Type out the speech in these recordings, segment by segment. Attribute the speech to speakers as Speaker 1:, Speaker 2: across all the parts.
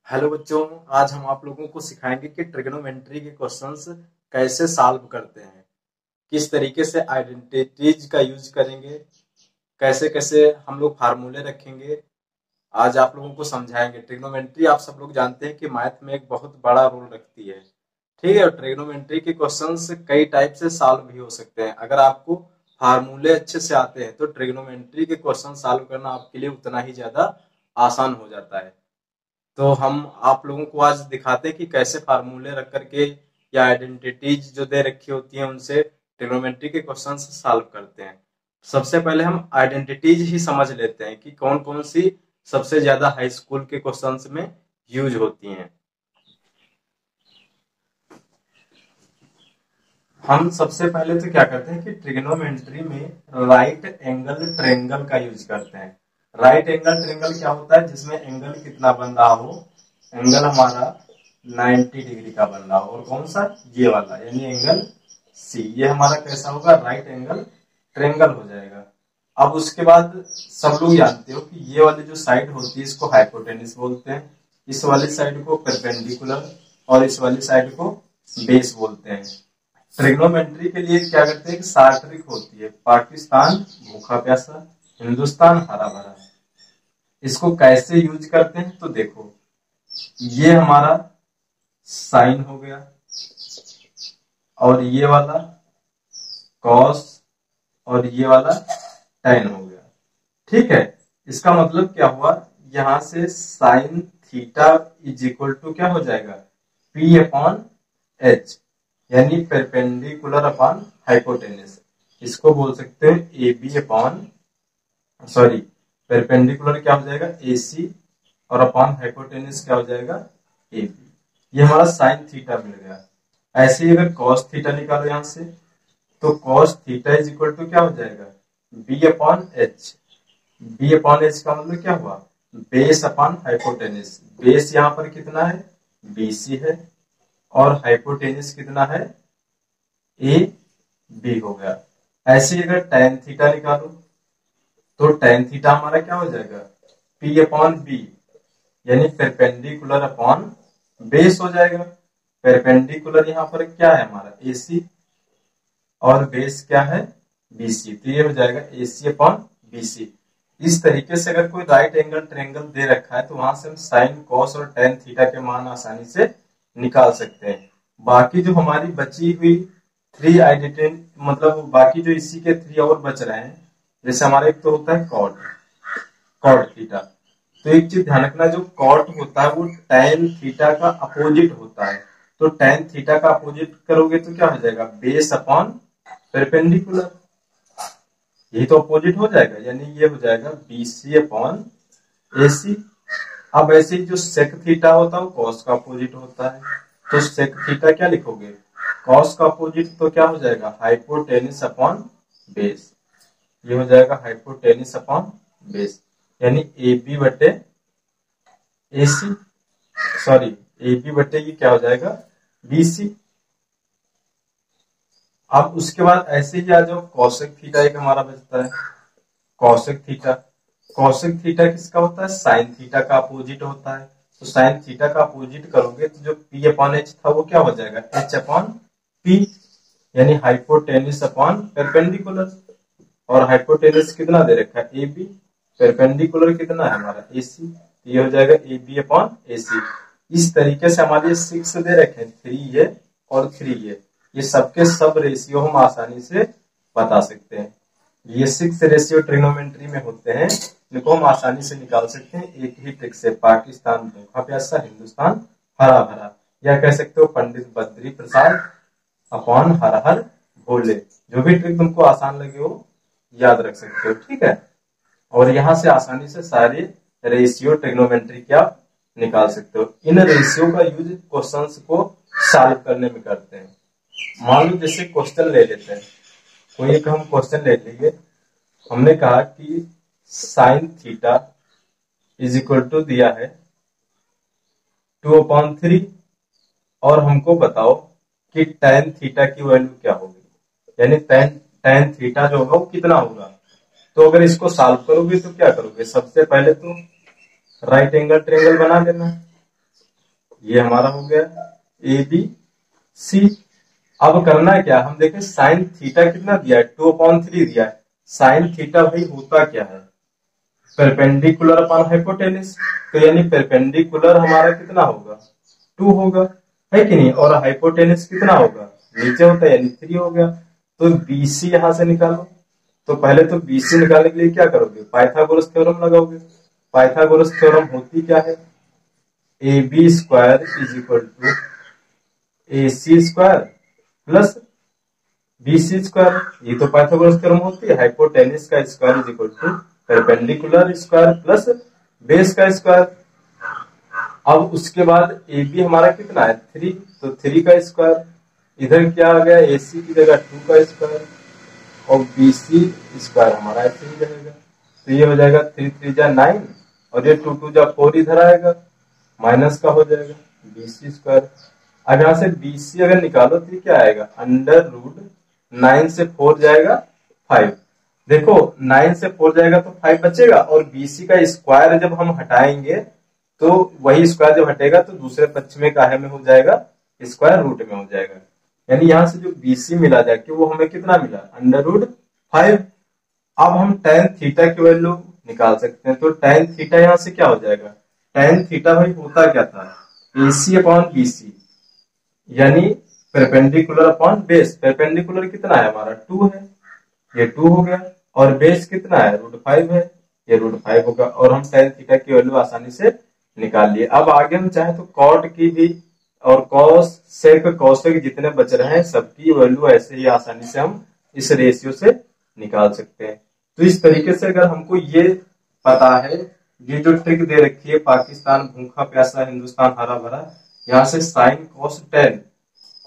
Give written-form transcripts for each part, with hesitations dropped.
Speaker 1: Hello बच्चों। आज हम आप लोगों को सिखाएंगे कि ट्रिग्नोमेट्री के क्वेश्चंस कैसे सॉल्व करते हैं, किस तरीके से आइडेंटिटीज का यूज करेंगे, कैसे कैसे हम लोग फार्मूले रखेंगे। आज आप लोगों को समझाएंगे। ट्रिग्नोमेट्री आप सब लोग जानते हैं कि मैथ में एक बहुत बड़ा रोल रखती है। ठीक है। और ट्रिग्नोमेट्री के क्वेश्चंस कई टाइप से सॉल्व भी हो सकते हैं। अगर आपको फार्मूले अच्छे से आते हैं तो ट्रिग्नोमेट्री के क्वेश्चन सॉल्व करना आपके लिए उतना ही ज्यादा आसान हो जाता है। तो हम आप लोगों को आज दिखाते हैं कि कैसे फार्मूले रख करके या आइडेंटिटीज जो दे रखी होती हैं उनसे ट्रिग्नोमेट्री के क्वेश्चन सॉल्व करते हैं। सबसे पहले हम आइडेंटिटीज ही समझ लेते हैं कि कौन कौन सी सबसे ज्यादा हाई स्कूल के क्वेश्चंस में यूज होती हैं। हम सबसे पहले तो क्या करते हैं कि ट्रिग्नोमेट्री में राइट एंगल ट्रायंगल का यूज करते हैं। राइट एंगल ट्रायंगल क्या होता है? जिसमें एंगल कितना बन रहा हो, एंगल हमारा 90 डिग्री का बन रहा हो। और कौन सा? ये वाला, यानी एंगल सी। ये हमारा कैसा होगा? राइट एंगल ट्रायंगल हो जाएगा। अब उसके बाद सब लोग जानते हो कि ये वाली जो साइड होती है इसको हाइपोटेन्यूज बोलते हैं, इस वाली साइड को परपेंडिकुलर और इस वाली साइड को बेस बोलते हैं। ट्रिग्नोमेट्री के लिए क्या करते हैं कि सार ट्रिक होती है। पाकिस्तान भूखा प्यासा, हिंदुस्तान हरा भरा। इसको कैसे यूज करते हैं तो देखो, ये हमारा साइन हो गया और ये वाला कॉस और ये वाला टैन हो गया। ठीक है। इसका मतलब क्या हुआ? यहां से sine theta is equal to क्या हो जाएगा? पी अपॉन एच, यानी परपेंडिकुलर अपॉन हाइपोटेन्यूज। इसको बोल सकते हैं A B upon, sorry, perpendicular क्या हो जाएगा? ए सी, और अपॉन हाइपोटेन्यूज क्या हो जाएगा? A B. ये हमारा साइन थीटा मिल गया। ऐसे ही अगर कॉस थीटा निकालो यहां से, तो cos theta is equal to क्या हो जाएगा? B upon H. B upon H का मतलब क्या हुआ? Base upon hypotenuse. बेस यहां पर कितना है? बीसी है, और हाइपोटेन्यूज कितना है? ए बी हो गया। ऐसे ही अगर tan थीटा निकालो तो tan थीटा हमारा क्या हो जाएगा? P अपॉन बी, यानी परपेंडिकुलर अपॉन बेस हो जाएगा। परपेंडिकुलर यहां पर क्या है हमारा? AC, और बेस क्या है? BC। तो ये हो जाएगा AC अपॉन BC। इस तरीके से अगर कोई राइट एंगल ट्रायंगल दे रखा है तो वहां से हम साइन कॉस और tan थीटा के मान आसानी से निकाल सकते हैं। बाकी जो हमारी बची हुई थ्री आइडेंटिटी, मतलब बाकी जो इसी के थ्री और बच रहे हैं, जैसे हमारा एक तो होता है कॉट, कॉट थीटा। तो एक चीज ध्यान रखना, जो कॉट होता है वो tan थीटा का अपोजिट होता है। तो tan थीटा का अपोजिट करोगे तो क्या हो जाएगा? Base upon perpendicular. यही तो अपोजिट हो जाएगा, यानी ये हो जाएगा BC अपॉन AC। अब ऐसे ही जो सेक थीटा होता है वो कॉस का अपोजिट होता है। तो सेक थीटा क्या लिखोगे? कॉस का अपोजिट तो क्या हो जाएगा? Hypotenuse upon base. ये हो जाएगा हाइपोटेन्यूज अपॉन बेस, यानी ए बी बटे ए सी, सॉरी, ए बी बटे ये क्या हो जाएगा? B C. अब उसके बाद ऐसे ही आ जाओ, कॉसेक थीटा एक हमारा बचता है। कॉसेक थीटा, कॉसेक थीटा किसका होता है? साइन थीटा का अपोजिट होता है। तो साइन थीटा का अपोजिट करोगे तो जो पी अपॉन एच था वो क्या हो जाएगा? एच अपॉन पी, यानी हाइपोटेन्यूज अपॉन परपेंडिकुलर। और हाइपोटेन्यूज कितना दे रखा है? A B. परपेंडिकुलर कितना है हमारा? ए सी। ये हो जाएगा ए बी अपॉन ए सी। इस तरीके से हमारे 6 दे रखे हैं, 3 है और 3 है। ये सबके सब रेशियो हम आसानी से बता सकते हैं। ये 6 रेशियो ट्रिग्नोमेट्री में होते हैं, इनको हम आसानी से निकाल सकते हैं एक ही ट्रिक से। पाकिस्तान भूखा प्यासा, हिंदुस्तान हरा भरा, या कह सकते हो पंडित बद्री प्रसाद अपॉन हर हर भोले। जो भी ट्रिक तुमको आसान लगे वो याद रख सकते हो। ठीक है। और यहां से आसानी से सारे रेशियो ट्रिग्नोमेट्री क्या निकाल सकते हो। इन रेशियो का यूज क्वेश्चंस को सॉल्व करने में करते हैं। मान लो जैसे क्वेश्चन ले लेते हैं, कोई एक हम क्वेश्चन ले लेंगे। हमने कहा कि sine theta is equal to दिया है 2/3, और हमको बताओ कि tan थीटा की वैल्यू क्या होगी, यानी tan थीटा जो होगा वो कितना होगा। तो अगर इसको सॉल्व करोगे तो क्या करोगे? सबसे पहले तो राइट एंगल ट्रायंगल बना देना। ये हमारा हो गया ए बी सी। अब करना क्या, हम देखें साइन थीटा कितना दिया है, 2/3 दिया है। साइन थीटा भाई होता क्या है, परपेंडिकुलर अपॉन हाइपोटेनिस, तो यानी परपेंडिकुलर हमारा कितना होगा 2 होगा, है कि नहीं, और हाइपोटेनिस कितना होगा नीचे होता है यानी 3 हो गया। तो बीसी यहां से निकालो। तो पहले तो बीसी निकालने के लिए क्या करोगे, पाइथागोरस थ्योरम लगाओगे। पाइथागोरस थ्योरम होती क्या है, A B square is equal to A C square plus B C square. ये तो पाइथागोरस थ्योरम होती है। हाइपोटेनिस का square is equal to perpendicular square plus base का स्क्वायर। अब उसके बाद ए बी हमारा कितना है 3, तो 3 का स्क्वायर। इधर क्या आ गया, ए सी की जगह 2 का स्क्वायर, और बी सी स्क्वायर हमारा ऐसे ही रहेगा। तो ये हो जाएगा 3 3 जा 9, और ये 2 2 जा 4 इधर आएगा, माइनस का हो जाएगा बी सी स्क्वायर। अब यहाँ से बी सी अगर निकालो तो क्या आएगा, अंडर रूट 9 से 4 जाएगा 5। देखो 9 से 4 जाएगा तो 5 बचेगा, और बीसी का स्क्वायर जब हम हटाएंगे तो वही स्क्वायर जब हटेगा तो दूसरे पक्ष में काहे में हो जाएगा, स्क्वायर रूट में हो जाएगा। यानी यहां से जो बीसी मिला जाके वो हमें कितना मिला, अंडर रूट 5। अब हम tan थीटा की वैल्यू निकाल सकते हैं। तो tan थीटा यहां से क्या हो जाएगा, tan थीटा भाई होता क्या था, AC अपॉन BC, यानी परपेंडिकुलर अपॉन बेस। परपेंडिकुलर कितना है हमारा 2 है, ये 2 हो गया, और बेस कितना है √5 है, ये √5 होगा। और हम tan थीटा की वैल्यू आसानी से निकाल लिए। अब आगे हम चाहे तो कॉट की भी और कॉस सेक कॉसेक जितने बच रहे हैं सबकी वैल्यू ऐसे ही आसानी से हम इस रेशियो से निकाल सकते हैं। तो इस तरीके से अगर हमको ये पता है, ये जो ट्रिक दे रखी है, पाकिस्तान भूखा प्यासा हिंदुस्तान हरा भरा, यहाँ से साइन कॉस टेन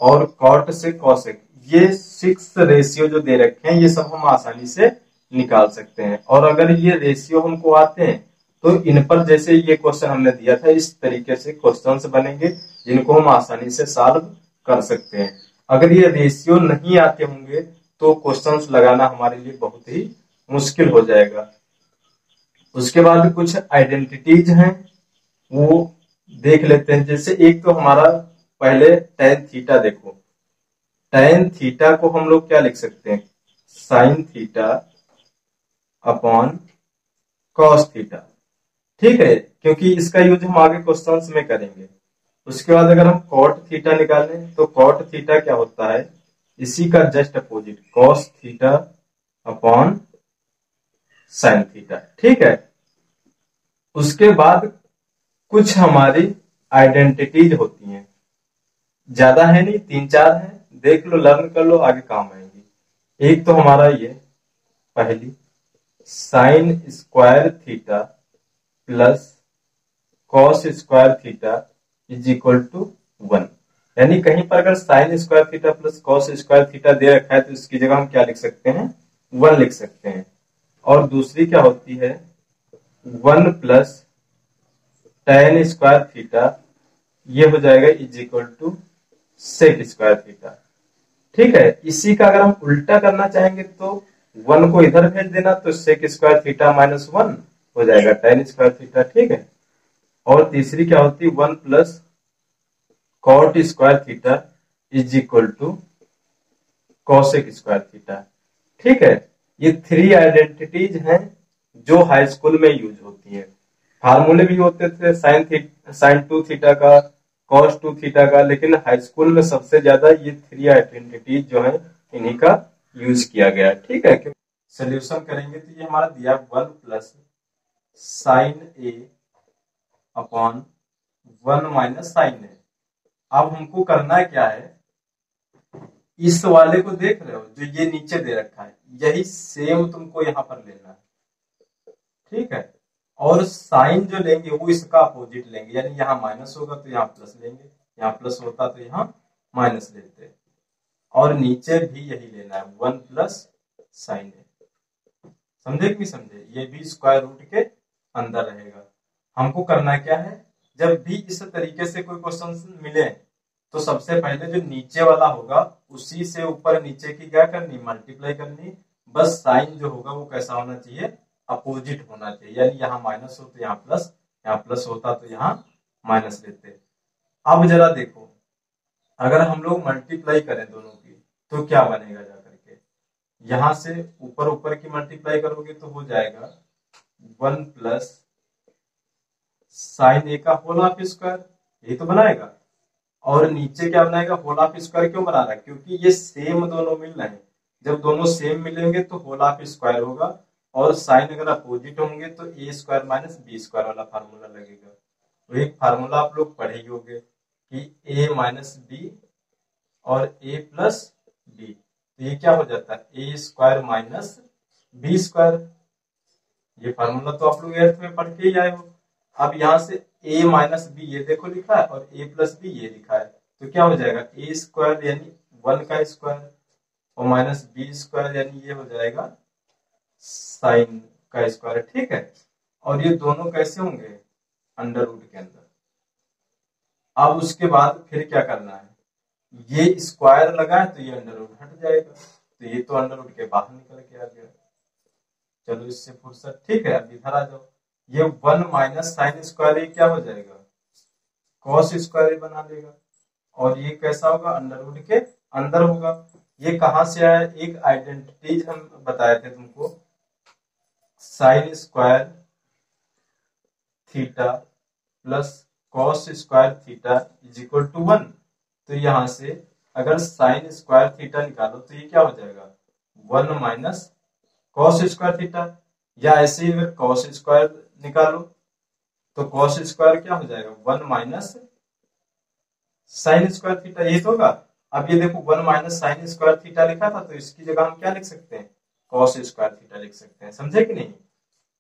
Speaker 1: और कॉट से कॉसेक, ये 6 रेशियो जो दे रखे हैं ये सब हम आसानी से निकाल सकते हैं। और अगर ये रेशियो हमको आते हैं तो इन पर जैसे ये क्वेश्चन हमने दिया था इस तरीके से क्वेश्चंस बनेंगे जिनको हम आसानी से सॉल्व कर सकते हैं। अगर ये रेशियो नहीं आते होंगे तो क्वेश्चंस लगाना हमारे लिए बहुत ही मुश्किल हो जाएगा। उसके बाद कुछ आइडेंटिटीज हैं वो देख लेते हैं। जैसे एक तो हमारा पहले tan थीटा देखो, tan थीटा को हम लोग क्या लिख सकते हैं, sine theta upon cos theta, ठीक है, क्योंकि इसका यूज हम आगे क्वेश्चंस में करेंगे। उसके बाद अगर हम कॉट थीटा निकालें तो कॉट थीटा क्या होता है, इसी का just opposite cos theta upon sine theta, ठीक है। उसके बाद कुछ हमारी आइडेंटिटीज होती हैं, ज्यादा है नहीं 3 4 है, देख लो लर्न कर लो आगे काम आएंगी। एक तो हमारा ये पहली sine square theta plus cos square theta is equal to 1। यानी कहीं पर अगर sine square theta plus cos square theta दे रखा है तो इसकी जगह हम क्या लिख सकते हैं, 1 लिख सकते हैं। और दूसरी क्या होती है 1 प्लस tan स्क्वायर थीटा, ये हो जाएगा is equal to sec square theta, ठीक है। इसी का अगर हम उल्टा करना चाहेंगे तो 1 को इधर भेज देना तो सेक स्क्वायर थीटा -1 हो जाएगा tan स्क्वायर थीटा, ठीक है। और तीसरी क्या होती है 1 plus cot square theta is equal to cosec square theta, ठीक है। ये 3 आइडेंटिटीज हैं जो हाई स्कूल में यूज होती हैं। फार्मूले भी होते थे साइन 2 थीटा का, कॉस 2 थीटा का, लेकिन हाई स्कूल में सबसे ज्यादा ये 3 आइडेंटिटीज जो है इन्हीं का यूज किया गया, ठीक है। सोल्यूशन करेंगे तो ये हमारा दिया 1 प्लस साइन ए अपॉन 1 माइनस साइन ए। अब हमको करना क्या है, इस वाले को देख रहे हो जो ये नीचे दे रखा है, यही सेम तुमको यहां पर लेना है, ठीक है। और साइन जो लेंगे वो इसका अपोजिट लेंगे, यानी यहाँ माइनस होगा तो यहाँ प्लस लेंगे, यहाँ प्लस होता तो यहाँ माइनस लेते। और नीचे भी यही लेना है 1 प्लस साइन ए, समझे कि नहीं समझे, ये भी स्क्वायर रूट के अंदर रहेगा। हमको करना क्या है, जब भी इस तरीके से कोई क्वेश्चन मिले तो सबसे पहले जो नीचे वाला होगा उसी से ऊपर नीचे की क्या करनी, मल्टीप्लाई करनी। बस साइन जो होगा वो कैसा होना चाहिए, अपोजिट होना चाहिए, यानी यहाँ माइनस हो तो यहाँ प्लस, यहाँ प्लस होता तो यहाँ माइनस लेते। अब जरा देखो, अगर हम लोग मल्टीप्लाई करें दोनों की तो क्या बनेगा जा करके, यहां से ऊपर ऊपर की मल्टीप्लाई करोगे तो हो जाएगा 1 प्लस साइन ए का होल हाफ स्क्वायर, यही तो बनाएगा। और नीचे क्या बनाएगा, होल हाफ स्क्वायर क्यों बना रहा है, क्योंकि ये सेम दोनों मिल रहे हैं, जब दोनों सेम मिलेंगे तो होल हाफ स्क्वायर होगा, और साइन अगर अपोजिट होंगे तो ए स्क्वायर माइनस बी स्क्वायर वाला फार्मूला लगेगा। तो एक फार्मूला आप लोग पढ़े ही होंगे कि ए माइनस बी और ए प्लस बी, तो ये क्या हो जाता है, ए स्क्वायर माइनस बी स्क्वायर। ये फार्मूला तो आप लोग एट्थ में पढ़ के ही आए हो। अब यहाँ से a माइनस बी ये देखो लिखा है, और a प्लस बी ये लिखा है, तो क्या हो जाएगा, ए स्क्वायर यानी 1 का स्क्वायर, और माइनस बी स्क्वायर यानी ये हो जाएगा साइन का स्क्वायर, ठीक है। और ये दोनों कैसे होंगे, अंडर रूट के अंदर। अब उसके बाद फिर क्या करना है, ये स्क्वायर लगा है तो ये अंडर रूट हट जाएगा, तो ये तो अंडर रूट के बाहर निकल के आ गया। चलो इससे फुर्सत, ठीक है। अब इधर आ जाओ, ये 1 माइनस साइन स्क्वायर ये क्या हो जाएगा, कॉस स्क्वायर बना देगा, और ये कैसा होगा, अंडर रूट के अंदर होगा। ये कहां से आया, एक आइडेंटिटीज हम बताए थे तुमको, sine square theta plus cos square theta is equal to 1। तो यहां से अगर साइन स्क्वायर थीटा निकालो तो ये क्या हो जाएगा, 1 माइनस कॉस स्क्वायर थीटा, या ऐसे ही अगर कॉस स्क्वायर निकालो तो कॉस स्क्वायर क्या हो जाएगा, 1 माइनस साइन स्क्वायर थीटा, यही तो होगा। अब ये देखो 1 माइनस साइन स्क्वायर थीटा लिखा था, तो इसकी जगह हम क्या लिख सकते हैं, कॉस स्क्वायर थीटा लिख सकते हैं, समझे कि नहीं।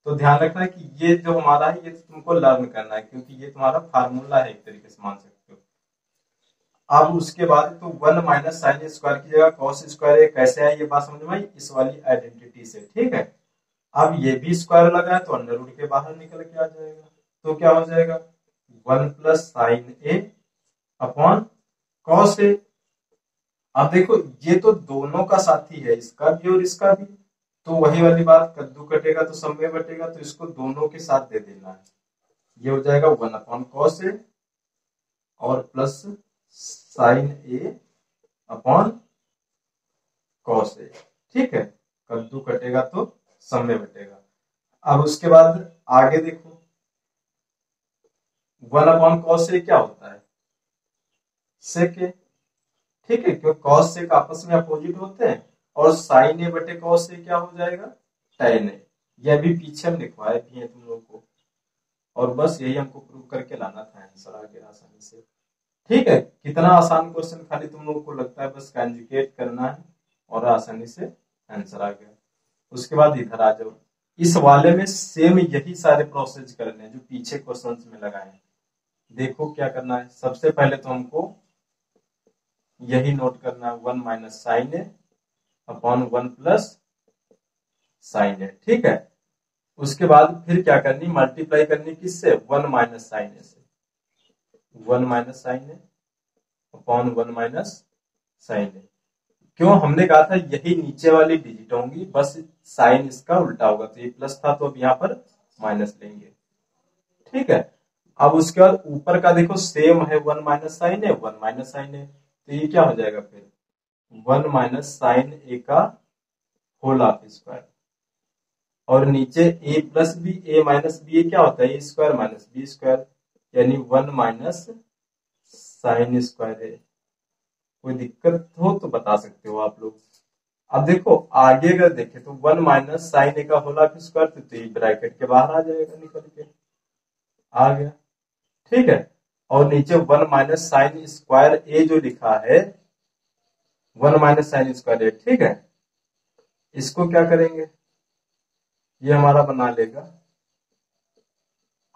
Speaker 1: तो ध्यान रखना कि ये जो हमारा है ये तो तुमको लर्न करना है, क्योंकि ये तुम्हारा फार्मूला है, एक तरीके से मान सकते हो। अब उसके बाद तो 1 माइनस साइन स्क्वायर की जगह कॉस स्क्वायर कैसे है, ये बात समझ में आई, इस वाली आइडेंटिटी से, ठीक है। अब ये भी स्क्वायर लगा है तो अंडर रूट के बाहर निकल के आ जाएगा, तो क्या हो जाएगा, 1 plus sign A upon cos A. अब देखो ये तो दोनों का साथी है, इसका भी और इसका भी, तो वही वाली बात, कद्दू कटेगा तो सब में बटेगा, तो इसको दोनों के साथ दे देना है। ये हो जाएगा 1 अपॉन कॉस ए और plus sign A upon cos A, ठीक है। कद्दू कटेगा तो सब में बटेगा। अब उसके बाद आगे देखो, 1 अपॉन कॉस ए क्या होता है, सेक ए, ठीक है, क्योंकि कॉस सेक आपस में अपोजिट होते हैं, और साइन ए बटे कॉस ए क्या हो जाएगा, टैन ए। यह भी पीछे हम लिखवाए भी हैं तुम लोग को, और बस यही हमको प्रूव करके लाना था, आंसर आ गया आसानी से, ठीक है। कितना आसान क्वेश्चन, खाली तुम लोग को लगता है बस कंजुगेट करना है और आसानी से आंसर आ गया। उसके बाद इधर आ जाओ, इस वाले में सेम यही सारे प्रोसेस करने हैं जो पीछे क्वेश्चंस में लगाए हैं। देखो क्या करना है, सबसे पहले तो हमको यही नोट करना है, 1 माइनस साइन ए अपॉन 1 प्लस साइन ए, ठीक है। उसके बाद फिर क्या करनी, मल्टीप्लाई करनी किससे, 1 माइनस साइन ए से, 1 माइनस साइन ए अपॉन 1 माइनस साइन ए। क्यों, हमने कहा था यही नीचे वाली डिजिट होंगी, बस साइन इसका उल्टा होगा, तो ये प्लस था तो अब यहाँ पर माइनस लेंगे, ठीक है। अब उसके बाद ऊपर का देखो सेम है, 1 माइनस साइन ए 1 माइनस साइन ए, तो ये क्या हो जाएगा फिर, 1 माइनस साइन ए का होल हाफ स्क्वायर, और नीचे ए प्लस बी, ए माइनस बी क्या होता है, ए स्क्वायर माइनस बी स्क्वायर, यानी 1 माइनस साइन स्क्वायर है। कोई दिक्कत हो तो बता सकते हो आप लोग। अब देखो आगे अगर देखें तो 1 माइनस साइन ए का होल हाफ स्क्वायर, तो ये ब्रैकेट के बाहर आ जाएगा, निकल के आ गया, ठीक है। और नीचे 1 माइनस साइन स्क्वायर ए जो लिखा है, 1 माइनस साइन स्क्वायर ए, ठीक है। इसको क्या करेंगे, ये हमारा बना लेगा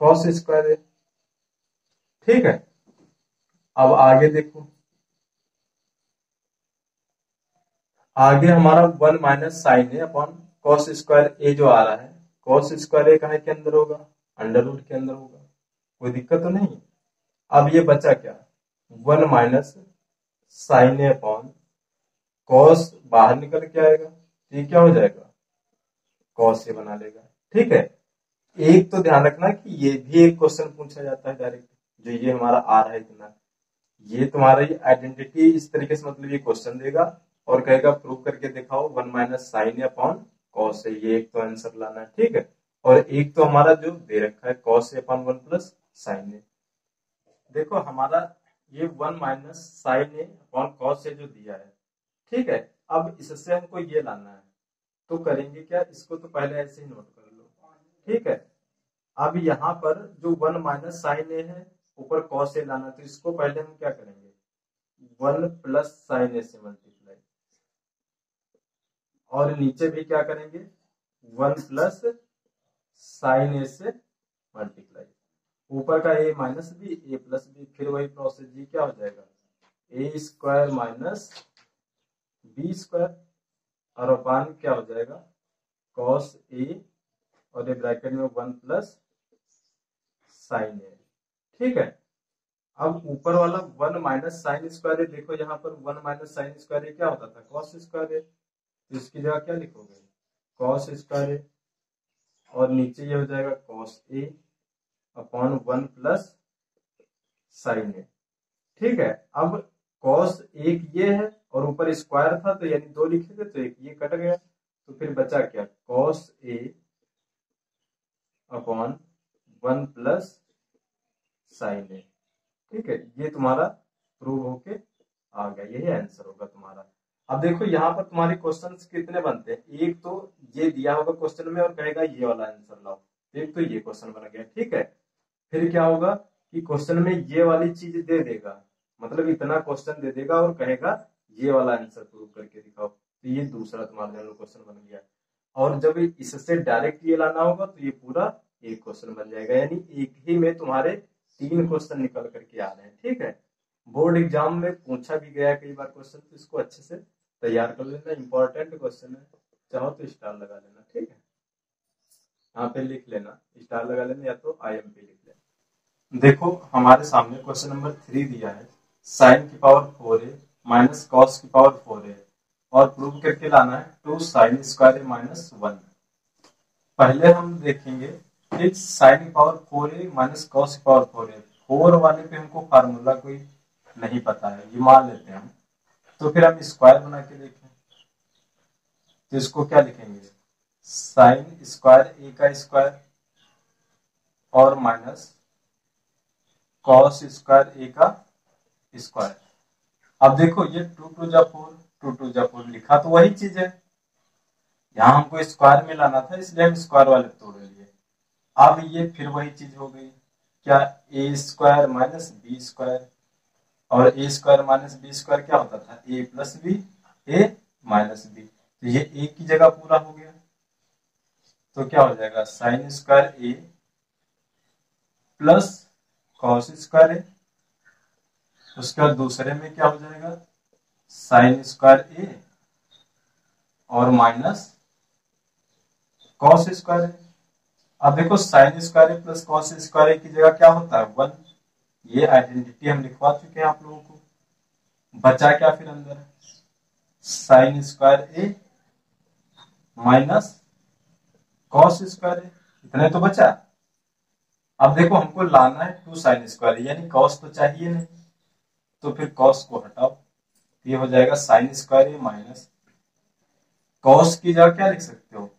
Speaker 1: कॉस स्क्वायर ए, ठीक है। अब आगे देखो, आगे हमारा 1 माइनस साइन ए अपॉन कॉस स्क्वायर ए जो आ रहा है, कॉस स्क्वायर ए कहाँ के अंदर होगा, अंडर रूट के अंदर होगा, कोई दिक्कत तो नहीं। अब ये बचा क्या, 1 माइनस साइन ए अपॉन कॉस बाहर निकल के आएगा, तो ये क्या हो जाएगा, कॉस ए बना लेगा, ठीक है। एक तो ध्यान रखना कि ये भी एक क्वेश्चन पूछा जाता है डायरेक्ट, जो ये हमारा आ रहा है इतना, ये तुम्हारी आइडेंटिटी इस तरीके से, मतलब ये क्वेश्चन देगा और कहेगा प्रूव करके दिखाओ 1 माइनस साइन अपॉन कॉस है, ये एक तो आंसर लाना है, ठीक है। और एक तो हमारा जो दे रखा है कॉस अपॉन 1 प्लस साइन है। देखो हमारा ये 1 minus sign A upon cos A जो दिया है, ठीक है। अब इससे हमको ये लाना है, तो करेंगे क्या, इसको तो पहले ऐसे ही नोट कर लो, ठीक है। अब यहाँ पर जो 1 माइनस साइन ए है, ऊपर कॉस ए लाना, तो इसको पहले हम क्या करेंगे, 1 प्लस साइन ए से मल्टीप्लाई, और नीचे भी क्या करेंगे 1 प्लस साइन ए से मल्टीप्लाई, ऊपर का ए माइनस बी, ए प्लस बी, फिर वही प्रोसेस, जी क्या हो जाएगा A square minus B square, और अपान क्या हो जाएगा कॉस ए, और ये ब्रैकेट में 1 प्लस साइन ए, ठीक है। अब ऊपर वाला 1 माइनस साइन स्क्वायर, देखो यहाँ पर 1 माइनस साइन स्क्वायर क्या होता था कॉस स्क्वायर, तो इसकी जगह क्या लिखोगे कॉस स्क्वायर, और नीचे ये हो जाएगा cos A upon 1 plus sign ए, ठीक है। अब कॉस एक ये है और ऊपर स्क्वायर था, तो यानी 2 लिखे थे, तो एक ये कट गया, तो फिर बचा क्या cos A upon 1 plus sign ए, ठीक है। ये तुम्हारा प्रूव होके आ गया, यही आंसर होगा तुम्हारा। अब देखो यहाँ पर तुम्हारे क्वेश्चंस कितने बनते हैं, एक तो ये दिया होगा क्वेश्चन में और कहेगा ये वाला आंसर लाओ, एक तो ये क्वेश्चन बन गया, ठीक है। फिर क्या होगा कि क्वेश्चन में ये वाली चीज दे देगा, मतलब इतना क्वेश्चन दे देगा और कहेगा ये वाला आंसर प्रूव करके दिखाओ, तो ये दूसरा तुम्हारा जनरल क्वेश्चन बन गया। और जब इससे डायरेक्ट ये लाना होगा तो ये पूरा एक क्वेश्चन बन जाएगा, यानी एक ही में तुम्हारे 3 क्वेश्चन निकल करके आ रहे हैं, ठीक है। बोर्ड एग्जाम में पूछा भी गया कई बार क्वेश्चन, तो इसको अच्छे से तैयार कर लेना, इंपॉर्टेंट क्वेश्चन है, चाहो तो स्टार लगा लेना, ठीक है। यहाँ पे लिख लेना, स्टार लगा लेना, या तो IMP लिख लेना। देखो हमारे सामने क्वेश्चन नंबर 3 दिया है, साइन की पावर 4a माइनस कॉस की पावर 4a, और प्रूव करके लाना है 2 साइन स्क्वायर माइनस 1। पहले हम देखेंगे कि साइन की पावर 4a माइनस कॉस की पावर 4a, 4 वाले पे हमको फार्मूला कोई नहीं पता है, ये मान लेते हैं हम, तो फिर हम स्क्वायर बना के देखें, तो इसको क्या लिखेंगे साइन स्क्वायर ए का स्क्वायर और माइनस कॉस स्क्वायर ए का स्क्वायर। अब देखो ये 2 2 जा 4, 2 2 जा 4 लिखा तो वही चीज है, यहाँ हमको स्क्वायर में लाना था, इसलिए हम स्क्वायर वाले तोड़ लिए। अब ये फिर वही चीज हो गई, क्या ए स्क्वायर माइनस बी स्क्वायर, और ए स्क्वायर माइनस बी स्क्वायर क्या होता था ए प्लस बी, ए माइनस बी, तो ये ए की जगह पूरा हो गया, तो क्या हो जाएगा साइन स्क्वायर ए प्लस कॉस स्क्वायर ए, उसके बाद दूसरे में क्या हो जाएगा साइन स्क्वायर ए और माइनस कॉस स्क्वायर ए। अब देखो साइन स्क्वायर ए प्लस कॉस स्क्वायर ए की जगह क्या होता है 1, ये आइडेंटिटी हम लिखवा चुके हैं आप लोगों को। बचा क्या फिर अंदर साइन स्क्वायर ए माइनस कॉस स्क्वायर ए, इतने तो बचा। अब देखो हमको लाना है 2 साइन स्क्वायर, यानी कॉस तो चाहिए नहीं, तो फिर कॉस को हटाओ, ये हो जाएगा साइन स्क्वायर ए माइनस कॉस की जगह क्या लिख सकते हो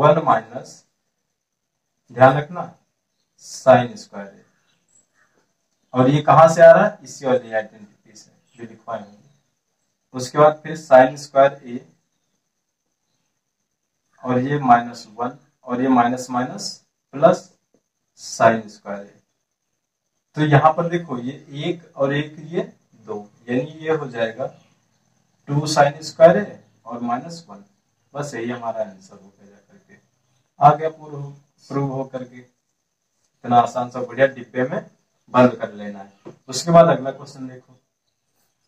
Speaker 1: 1 माइनस, ध्यान रखना साइन स्क्वायर ए, और ये कहां से आ रहा है इसी वाली आइडेंटिटी से जो लिखवाएंगे। उसके बाद फिर साइन स्क्वायर ए और ये -1 और ये minus minus plus sine square A, तो यहां पर देखो ये 1 और 1 ये 2, यानी ये हो जाएगा 2 साइन स्क्वायर ए और -1, बस यही हमारा आंसर हो गया करके आ गया प्रूव हो करके। इतना आसान सा बढ़िया डिब्बे में बंद कर लेना है। उसके बाद अगला क्वेश्चन देखो,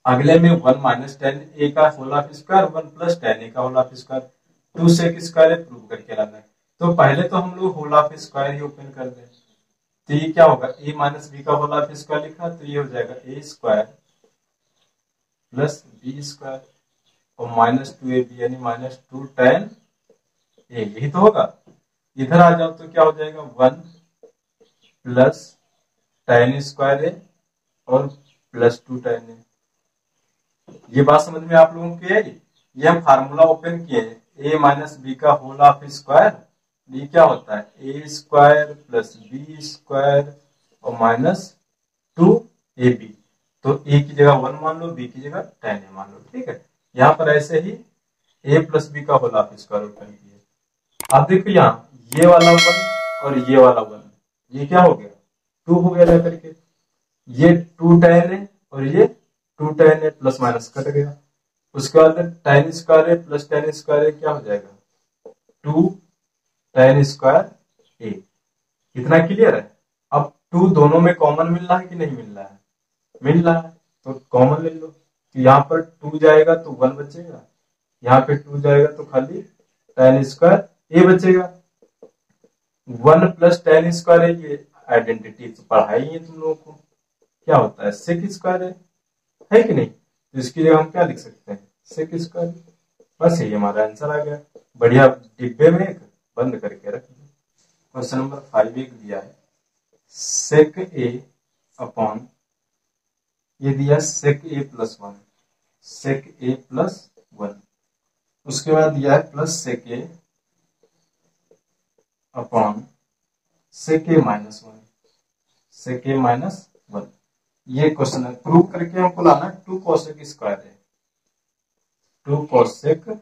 Speaker 1: अगले में 1 माइनस टेन ए का whole of square 1 plus ten A का whole of square 2 sec square prove करके लाना है। तो पहले तो हम लोग होल ऑफ स्क्वायर ही ओपन कर दें, तो ये क्या होगा ए माइनस बी का होल ऑफ स्क्वायर लिखा, तो ये हो जाएगा A square plus B square और -2ab यानी -2 टेन ए, यही तो होगा। इधर आ जाओ तो क्या हो जाएगा 1 प्लस टेन स्क्वायर ए और प्लस 2 tan a। ये बात समझ में आप लोगों की आई? ये हम फार्मूला ओपन किए हैं, a माइनस बी का होल ऑफ स्क्वायर, बी क्या होता है ए स्क्वायर प्लस बी स्क्वायर और माइनस 2ab। तो a की जगह 1 मान लो, b की जगह tan a मान लो, ठीक है। यहाँ पर ऐसे ही a प्लस बी का होल ऑफ स्क्वायर ओपन किए। अब देखो यहाँ ये वाला 1 और ये वाला 1, ये क्या हो गया 2 हो गया जाकर के, ये 2 tan a और ये 2 tan a plus minus cut गया। उसके बाद tan square a plus tan square a क्या हो जाएगा 2 tan स्क्वायर a। इतना क्लियर है? अब 2 दोनों में कॉमन मिल रहा है कि नहीं मिल रहा है? मिल रहा है, तो कॉमन ले लो। तो यहाँ पर 2 जाएगा तो 1 बचेगा, यहाँ पे 2 जाएगा तो खाली tan स्क्वायर a बचेगा। 1 प्लस tan स्क्वायर a, ये आइडेंटिटी तो पढ़ाई है तुम लोगों को, क्या होता है sec स्क्वायर है कि नहीं? तो इसकी जगह हम क्या लिख सकते हैं sec स्क्वायर। बस ये हमारा आंसर आ गया। बढ़िया, डिब्बे में एक बंद करके रख दो। क्वेश्चन नंबर 5 एक दिया है sec a अपॉन, ये दिया sec a plus 1, sec a plus 1। उसके बाद दिया है plus sec a upon sec a minus 1, sec a minus 1। ये क्वेश्चन है, प्रूव करके हमको लाना 2 cosec स्क्वायर है, 2 cosec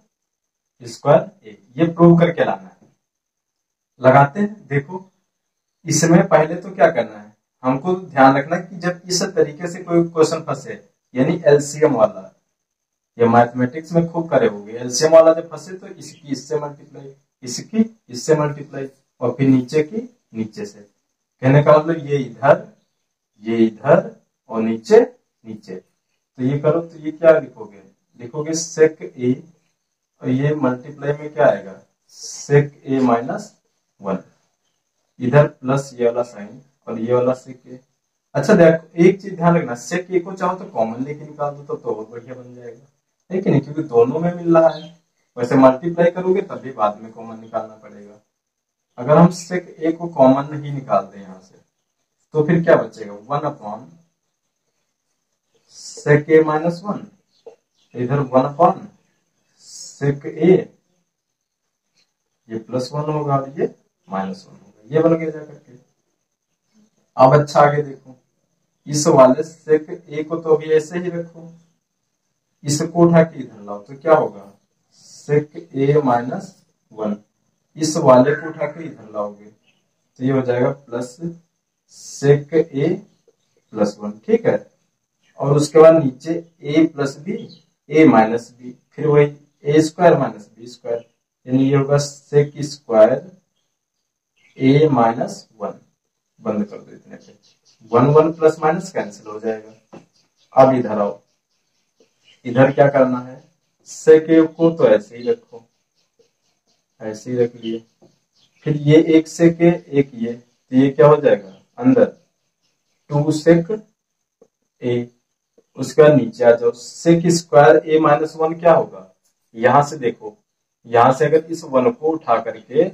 Speaker 1: स्क्वायर a, ये प्रूव करके लाना है। लगाते हैं, देखो इसमें पहले तो क्या करना है, हमको ध्यान रखना कि जब इस तरीके से कोई क्वेश्चन फंसे, यानी एलसीएम वाला, ये मैथमेटिक्स में खूब करे होंगे, एलसीएम वाला जब फंसे तो इसकी इससे मल्टीप्लाई, इसकी इससे मल्टीप्लाई और फिर नीचे की नीचे से। कहने का मतलब ये इधर और नीचे नीचे। तो ये करो तो ये क्या लिखोगे, लिखोगे sec a और ये मल्टीप्लाई में क्या आएगा sec a माइनस 1, इधर प्लस ये वाला साइन और ये वाला sec a। अच्छा देखो एक चीज ध्यान रखना, sec a को चाहो तो कॉमन लेके निकाल दो तो और बढ़िया बन जाएगा, है कि नहीं? क्योंकि दोनों में मिल रहा है। वैसे मल्टीप्लाई करोगे तब भी बाद में कॉमन निकालना पड़ेगा। अगर हम sec a को कॉमन नहीं निकाल दें यहाँ से तो फिर क्या बचेगा 1 अपॉन sec a माइनस 1, इधर 1 अपॉन sec a, ये प्लस 1 होगा और ये माइनस 1 होगा, ये बन गया जाकर के। अब अच्छा आगे देखो, इस वाले sec a को तो अभी ऐसे ही रखो, इसको उठा के इधर लाओ तो क्या होगा sec a माइनस 1, इस वाले को उठा के इधर लाओगे तो ये हो जाएगा प्लस sec a प्लस 1, ठीक है। और उसके बाद नीचे a plus B, a minus B, फिर वही a square minus B square, यानी ये होगा sec स्क्वायर a माइनस 1। बंद कर दो इतने पे, 1 1 प्लस माइनस कैंसिल हो जाएगा। अब इधर आओ, इधर क्या करना है, sec a को तो ऐसे ही रखो, ऐसे ही रख लिए, फिर ये एक sec a एक ये, तो ये क्या हो जाएगा अंदर 2 sec a। उसके बाद नीचे आ जाओ, sec स्क्वायर a माइनस 1 क्या होगा, यहां से देखो, यहां से अगर इस 1 को उठा करके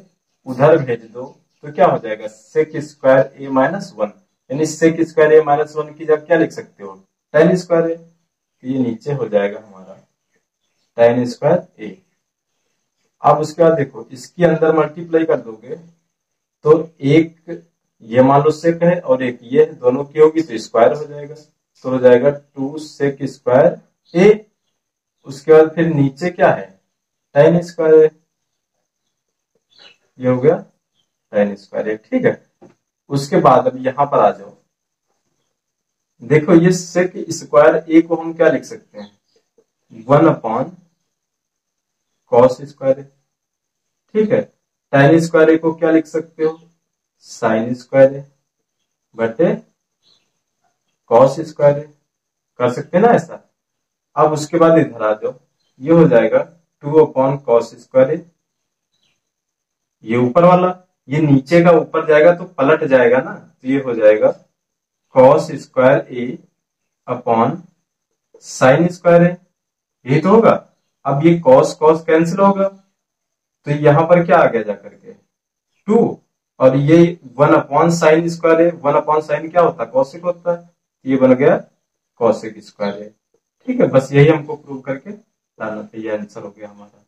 Speaker 1: उधर भेज दो तो क्या हो जाएगा sec स्क्वायर a माइनस 1, यानी sec स्क्वायर a माइनस 1 की जगह क्या लिख सकते हो tan स्क्वायर a, तो ये नीचे हो जाएगा हमारा tan स्क्वायर a। अब उसके बाद देखो इसके अंदर मल्टीप्लाई कर दोगे तो एक ये मान लो sec है और एक ये है, दोनों की होगी तो स्क्वायर हो जाएगा, तो हो जाएगा 2 sec स्क्वायर a। उसके बाद फिर नीचे क्या है tan स्क्वायर, ये हो गया tan स्क्वायर, ठीक है। उसके बाद अब यहां पर आ जाओ, देखो ये sec स्क्वायर a को हम क्या लिख सकते हैं 1 अपॉन cos स्क्वायर, ठीक है। tan स्क्वायर a को क्या लिख सकते हो sin स्क्वायर बटे cos स्क्वायर, कर सकते हैं ना ऐसा। अब उसके बाद इधर आ जाओ, ये हो जाएगा 2 अपॉन cos स्क्वायर, ये ऊपर वाला, ये नीचे का ऊपर जाएगा तो पलट जाएगा ना, तो ये हो जाएगा cos square a upon sin square a, यही तो होगा। अब ये cos cos कैंसिल होगा तो यहां पर क्या आ गया जाकर के 2, और ये 1 अपॉन साइन स्क्वायर है, 1 अपॉन साइन क्या होता है cosec होता है, ये बन गया कॉसेक स्क्वायर ए। ठीक है, बस यही हमको प्रूव करके लाना था, ये आंसर हो गया हमारा।